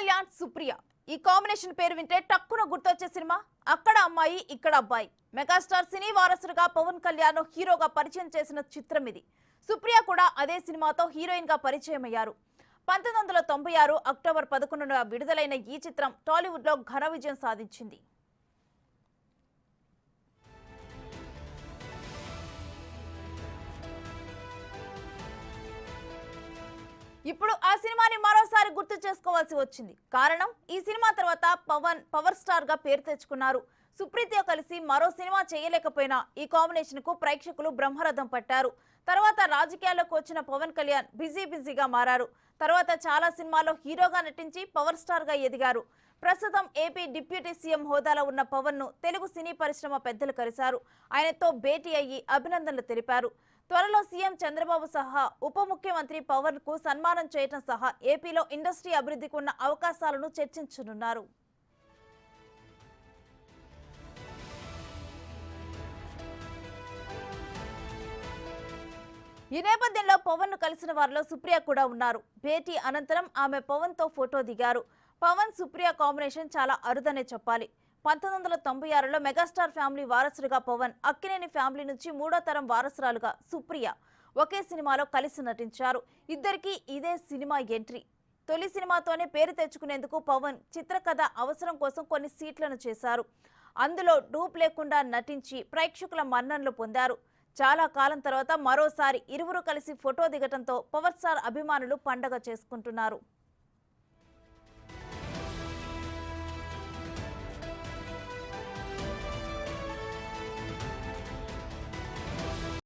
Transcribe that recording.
కళ్యాణ్ సుప్రియ ఈ కాంబినేషన్ పేరు వింటే టక్కున గుర్తొచ్చే సినిమా అక్కడ అమ్మాయి ఇక్కడ అబ్బాయి. మెగాస్టార్ సినీ వారసుడుగా పవన్ కళ్యాణ్ హీరోగా పరిచయం చేసిన చిత్రం ఇది. సుప్రియ కూడా అదే సినిమాతో హీరోయిన్ గా పరిచయం అయ్యారు. 1996 అక్టోబర్ 11న విడుదలైన ఈ చిత్రం టాలీవుడ్ లో ఘన విజయం సాధించింది. ఇప్పుడు ఆ సినిమాని మరోసారి గుర్తు చేసుకోవాల్సి వచ్చింది. కారణం ఈ సినిమా తర్వాత పవన్ పవర్ స్టార్ గా పేరు తెచ్చుకున్నారు. సుప్రీతతో కలిసి మరో సినిమా చేయలేకపోయినా ఈ కాంబినేషన్ కు ప్రేక్షకులు బ్రహ్మరథం పట్టారు. తర్వాత రాజకీయాల్లోకి వచ్చిన పవన్ కళ్యాణ్ బిజీగా మారారు. తర్వాత చాలా సినిమాల్లో హీరోగా నటించి పవర్ స్టార్ గా ఎదిగారు. ప్రస్తుతం ఏపీ డిప్యూటీ సీఎం హోదాలో ఉన్న పవన్ ను తెలుగు సినీ పరిశ్రమ పెద్దలు కలిశారు. ఆయనతో భేటీ అయ్యి అభినందనలు తెలిపారు. త్వరలో సీఎం చంద్రబాబు సహా ఉప ముఖ్యమంత్రి పవన్ కు సన్మానం చేయడం సహా ఏపీలో ఇండస్ట్రీ అభివృద్ధికి ఉన్న అవకాశాలను చర్చించనున్నారు. ఈ నేపథ్యంలో పవన్ ను కలిసిన వారిలో సుప్రియ కూడా ఉన్నారు. భేటీ అనంతరం ఆమె పవన్ తో ఫోటో దిగారు. పవన్ సుప్రియ కాంబినేషన్ చాలా అరుదనే చెప్పాలి. 1996లో మెగాస్టార్ ఫ్యామిలీ వారసుడిగా పవన్, అక్కినేని ఫ్యామిలీ నుంచి మూడో తరం వారసురాలుగా సుప్రియ ఒకే సినిమాలో కలిసి నటించారు. ఇద్దరికి ఇదే సినిమా ఎంట్రీ. తొలి సినిమాతోనే పేరు తెచ్చుకునేందుకు పవన్ చిత్రకథ అవసరం కోసం కొన్ని సీట్లను చేశారు. అందులో డూప్ లేకుండా నటించి ప్రేక్షకుల మన్ననలు పొందారు. చాలా కాలం తర్వాత మరోసారి ఇరువురు కలిసి ఫోటో దిగటంతో పవర్ స్టార్ అభిమానులు పండగ చేసుకుంటున్నారు.